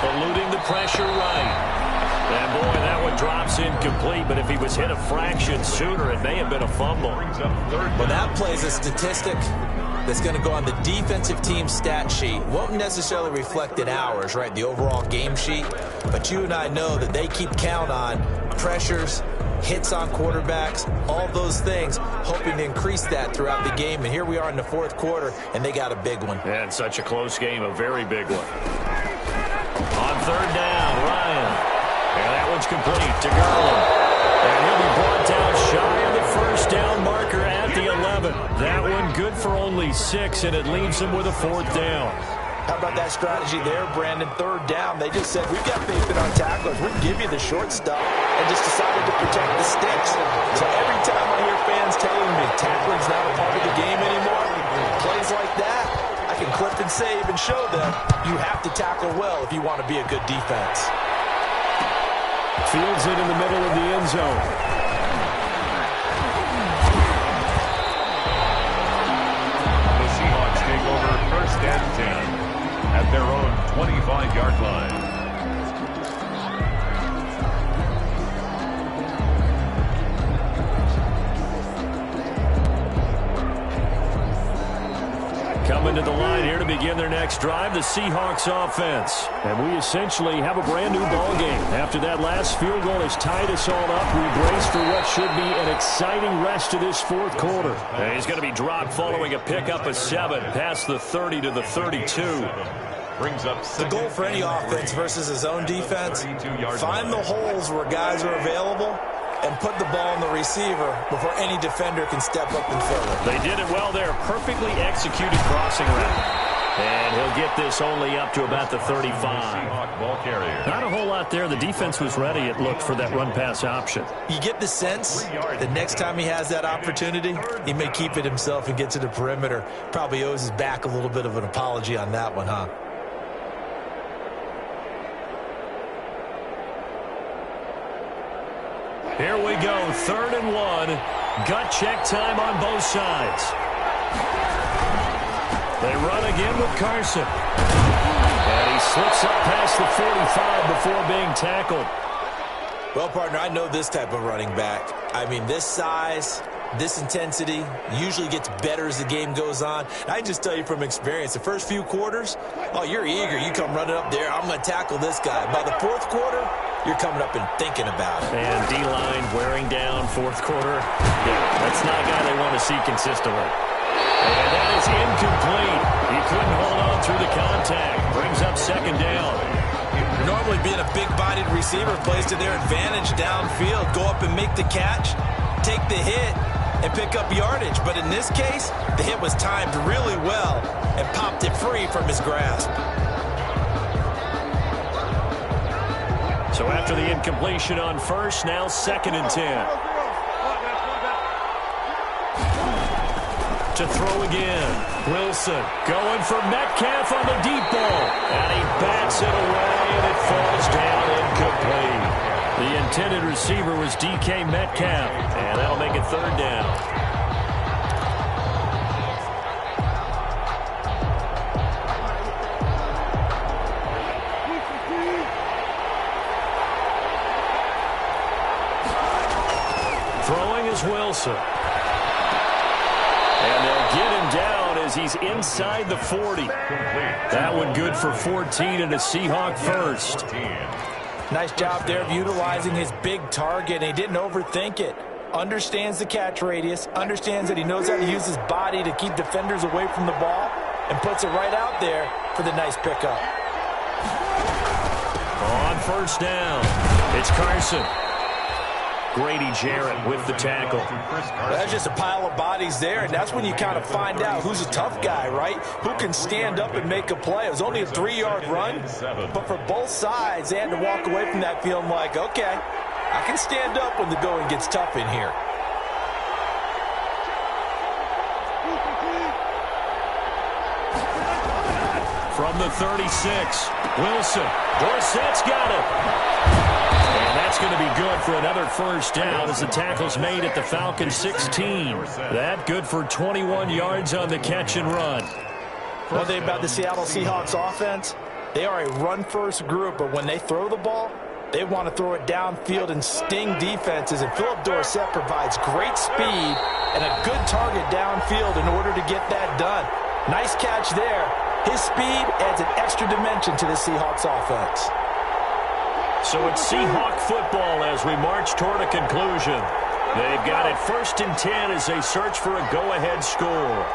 Speaker 4: Eluding the pressure right. And boy, that one drops incomplete, but if he was hit a fraction sooner, it may have been a fumble.
Speaker 2: Well, that plays a statistic that's going to go on the defensive team stat sheet. Won't necessarily reflect in ours, right, the overall game sheet. But you and I know that they keep count on pressures, hits on quarterbacks, all those things, hoping to increase that throughout the game. And here we are in the 4th quarter, and they got a big one.
Speaker 4: And such a close game, a very big one. On 3rd down, Ryan. And that one's complete to Garland. And he'll be brought down shy of the 1st down marker at the 11. That one good for only 6, and it leaves him with a 4th down.
Speaker 2: How about that strategy there, Brandon? 3rd down, they just said, we've got faith in our tacklers. We'll give you the short stuff, and just decided to protect the sticks. So every time I hear fans telling me tackling's not a part of the game anymore, plays like that, I can clip and save and show them you have to tackle well if you want to be a good defense.
Speaker 4: Fields it in the middle of the end zone.
Speaker 3: The Seahawks take over 1st and 10 at their own 25-yard line.
Speaker 4: coming to the line here to begin their next drive, the Seahawks offense. And we essentially have a brand-new ball game. After that last field goal has tied us all up, we brace for what should be an exciting rest of this fourth quarter. And he's going to be dropped following a pickup of 7 past the 30 to the 32.
Speaker 3: Brings up
Speaker 2: the goal for any offense versus his own defense, find the holes where guys are available and put the ball on the receiver before any defender can step up and fill it.
Speaker 4: They did it well there. Perfectly executed crossing route. And he'll get this only up to about the 35.
Speaker 3: Ball carrier.
Speaker 4: Not a whole lot there. The defense was ready, it looked, for that run-pass option.
Speaker 2: You get the sense that next time he has that opportunity, he may keep it himself and get to the perimeter. Probably owes his back a little bit of an apology on that one, huh?
Speaker 4: Here we go, 3rd and 1. Gut check time on both sides. They run again with Carson. And he slips up past the 45 before being tackled.
Speaker 2: Well, partner, I know this type of running back. I mean, this size, this intensity usually gets better as the game goes on. I just tell you from experience, the first few quarters, oh, you're eager. You come running up there, I'm going to tackle this guy. By the 4th quarter, you're coming up and thinking about it.
Speaker 4: And D-line wearing down 4th quarter. Yeah, that's not a guy they want to see consistently. And that is incomplete. He couldn't hold on through the contact. Brings up 2nd down.
Speaker 2: Normally being a big-bodied receiver plays to their advantage downfield. Go up and make the catch, take the hit, and pick up yardage. But in this case, the hit was timed really well and popped it free from his grasp.
Speaker 4: So after the incompletion on 1st, now 2nd and 10. To throw again. Wilson going for Metcalf on the deep ball. And he bats it away, and it falls down incomplete. The intended receiver was DK Metcalf, and that'll make it 3rd down. Throwing is Wilson. And they'll get him down as he's inside the 40. That one good for 14 and a Seahawk first.
Speaker 2: Nice job there of utilizing his big target. He didn't overthink it. Understands the catch radius. Understands that he knows how to use his body to keep defenders away from the ball. And puts it right out there for the nice pickup.
Speaker 4: On 1st down, it's Carson. Grady Jarrett with the tackle.
Speaker 2: That's just a pile of bodies there, and that's when you kind of find out who's a tough guy, right? Who can stand up and make a play. It was only a 3-yard run, but for both sides, they had to walk away from that feeling like, okay, I can stand up when the going gets tough in here.
Speaker 4: From the 36, Wilson. Dorsett's got it. And that's going to be good for another 1st down as the tackle's made at the Falcons 16. That good for 21 yards on the catch and run.
Speaker 2: One thing about the Seattle Seahawks offense, they are a run-first group, but when they throw the ball, they want to throw it downfield and sting defenses. And Philip Dorsett provides great speed and a good target downfield in order to get that done. Nice catch there. His speed adds an extra dimension to the Seahawks offense.
Speaker 4: So it's Seahawk football as we march toward a conclusion. They've got it 1st and 10 as they search for a go-ahead score.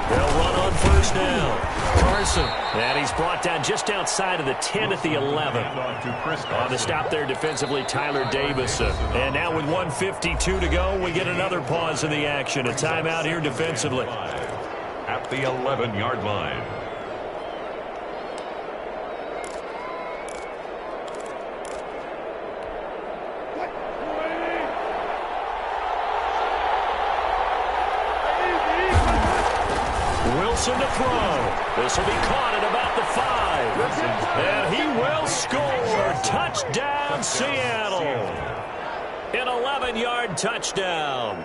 Speaker 4: They'll run on 1st down. Carson. And he's brought down just outside of the 10 at the 11. On the stop there defensively, Tyler Davis. And now with 1:52 to go, we get another pause in the action. A timeout here defensively.
Speaker 3: At the 11-yard line.
Speaker 4: Wilson to throw. This will be caught at about the 5. And he will score. Touchdown, Seattle. An 11-yard touchdown.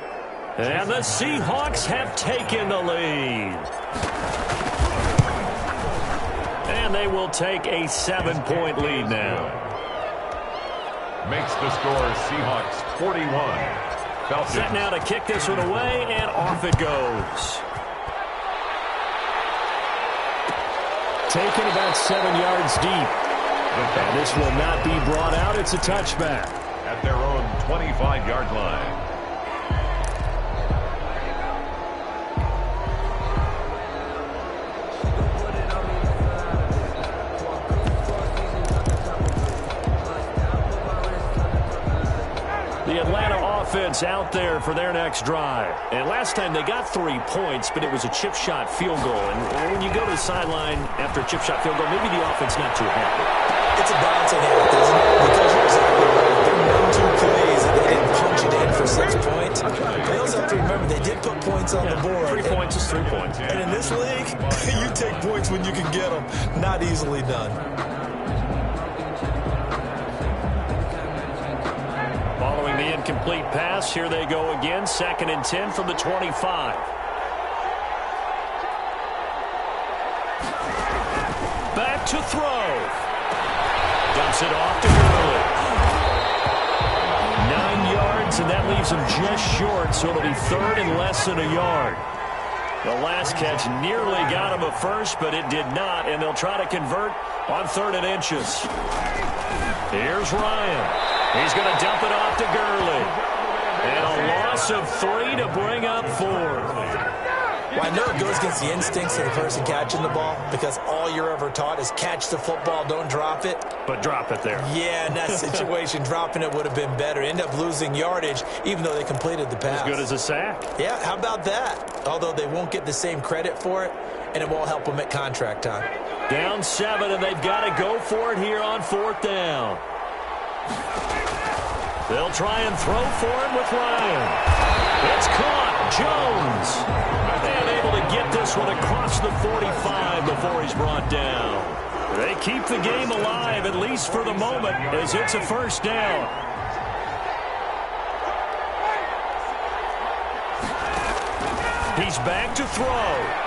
Speaker 4: And the Seahawks have taken the lead. And they will take a 7-point lead now.
Speaker 3: Makes the score Seahawks 41. Falcons.
Speaker 4: Set now to kick this one away, and off it goes. Taken about 7 yards deep. And this will not be brought out. It's a touchback.
Speaker 3: At their own 25-yard line.
Speaker 4: The Atlanta offense out there for their next drive. And last time they got 3 points, but it was a chip shot field goal. And when you go to the sideline after a chip shot field goal, maybe the offense not too happy.
Speaker 2: It's a balancing act, isn't it? Because you're exactly right. There were 2 plays and they didn't punch it in for 6 points. They also have to remember they did put points on the board.
Speaker 4: 3 points is 3 points.
Speaker 2: And in this league, you take points when you can get them. Not easily done.
Speaker 4: Following the incomplete pass, here they go again. 2nd and 10 from the 25. Back to throw. Dumps it off to Gurley. 9 yards, and that leaves him just short, so it'll be 3rd and less than a yard. The last catch nearly got him a first, but it did not, and they'll try to convert on 3rd and inches. Here's Ryan. He's going to dump it off to Gurley. And a loss of 3 to bring up 4.
Speaker 2: Well, I know it goes against the instincts of the person catching the ball because all you're ever taught is catch the football, don't drop it.
Speaker 4: But drop it there.
Speaker 2: Yeah, in that situation, dropping it would have been better. End up losing yardage, even though they completed the pass.
Speaker 4: As good as a sack.
Speaker 2: Yeah, how about that? Although they won't get the same credit for it, and it won't help them at contract time.
Speaker 4: Down 7, and they've got to go for it here on 4th down. They'll try and throw for him with Ryan. It's caught. Jones. And able to get this one across the 45 before he's brought down. They keep the game alive, at least for the moment, as it's a 1st down. He's back to throw.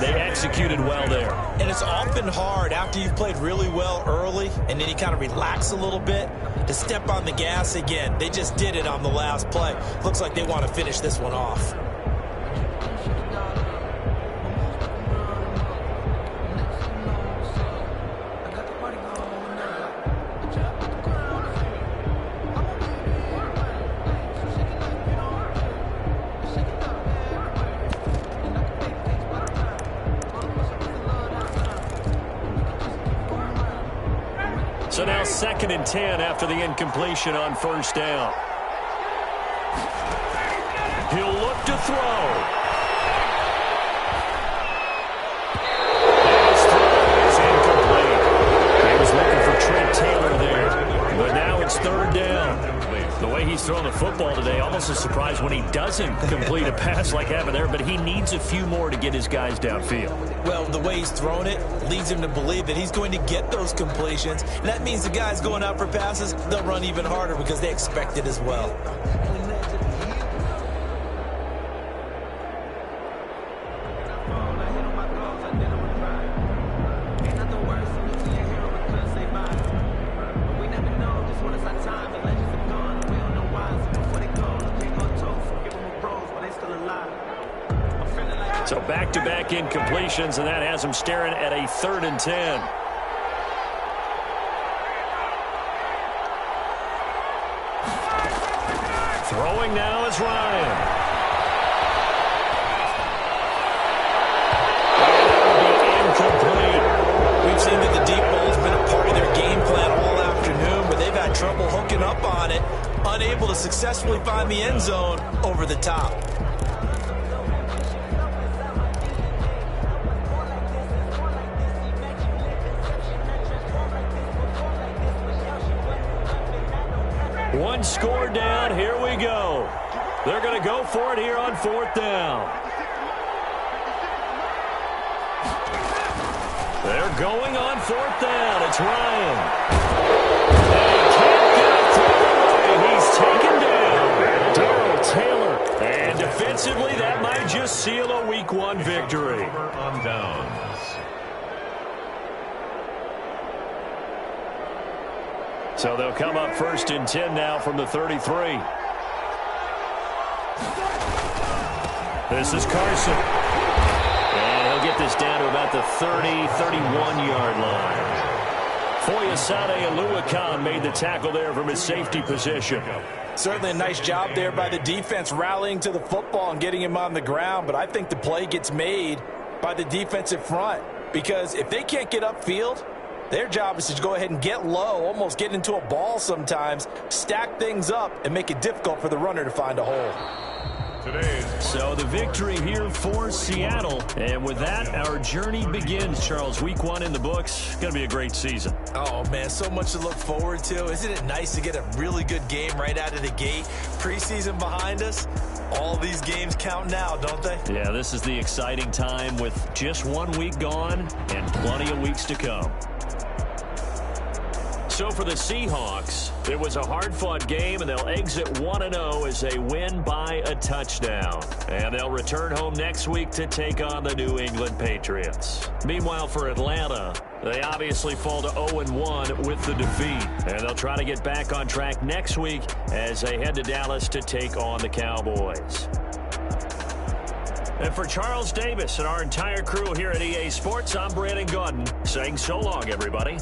Speaker 4: They executed well there.
Speaker 2: And it's often hard after you've played really well early and then you kind of relax a little bit to step on the gas again. They just did it on the last play. Looks like they want to finish this one off.
Speaker 4: So now 2nd and 10 after the incompletion on 1st down. He'll look to throw. His throw is incomplete. He was looking for Trent Taylor there, but now it's 3rd down. The way he's throwing the football today, almost a surprise when he doesn't complete a pass like happened there, but he needs a few more to get his guys downfield.
Speaker 2: Well, the way he's thrown it leads him to believe that he's going to get those completions. And that means the guys going out for passes, they'll run even harder because they expect it as well.
Speaker 4: So back-to-back incompletions, and that has him staring at a 3rd and 10. Throwing now is Ryan. Incomplete.
Speaker 2: We've seen that the deep ball's been a part of their game plan all afternoon, but they've had trouble hooking up on it, unable to successfully find the end zone over the top.
Speaker 4: One score down. Here we go. They're going to go for it here on 4th down. They're going on 4th down. It's Ryan. They can't get it through the way. He's taken down. Darrell Taylor. And defensively, that might just seal a Week 1 victory.
Speaker 3: On downs.
Speaker 4: So they'll come up 1st and 10 now from the 33. This is Carson. And he'll get this down to about the 30, 31-yard line. Foyesade Oluwakan made the tackle there from his safety position.
Speaker 2: Certainly a nice job there by the defense rallying to the football and getting him on the ground, but I think the play gets made by the defensive front because if they can't get upfield, their job is to go ahead and get low, almost get into a ball sometimes, stack things up, and make it difficult for the runner to find a hole.
Speaker 4: So the victory here for Seattle. And with that, our journey begins, Charles. Week 1 in the books. Going to be a great season.
Speaker 2: Oh, man, so much to look forward to. Isn't it nice to get a really good game right out of the gate? Preseason behind us. All these games count now, don't they?
Speaker 4: Yeah, this is the exciting time with just 1 week gone and plenty of weeks to come. So for the Seahawks, it was a hard-fought game, and they'll exit 1-0 as they win by a touchdown. And they'll return home next week to take on the New England Patriots. Meanwhile, for Atlanta, they obviously fall to 0-1 with the defeat. And they'll try to get back on track next week as they head to Dallas to take on the Cowboys. And for Charles Davis and our entire crew here at EA Sports, I'm Brandon Gaudin saying so long, everybody.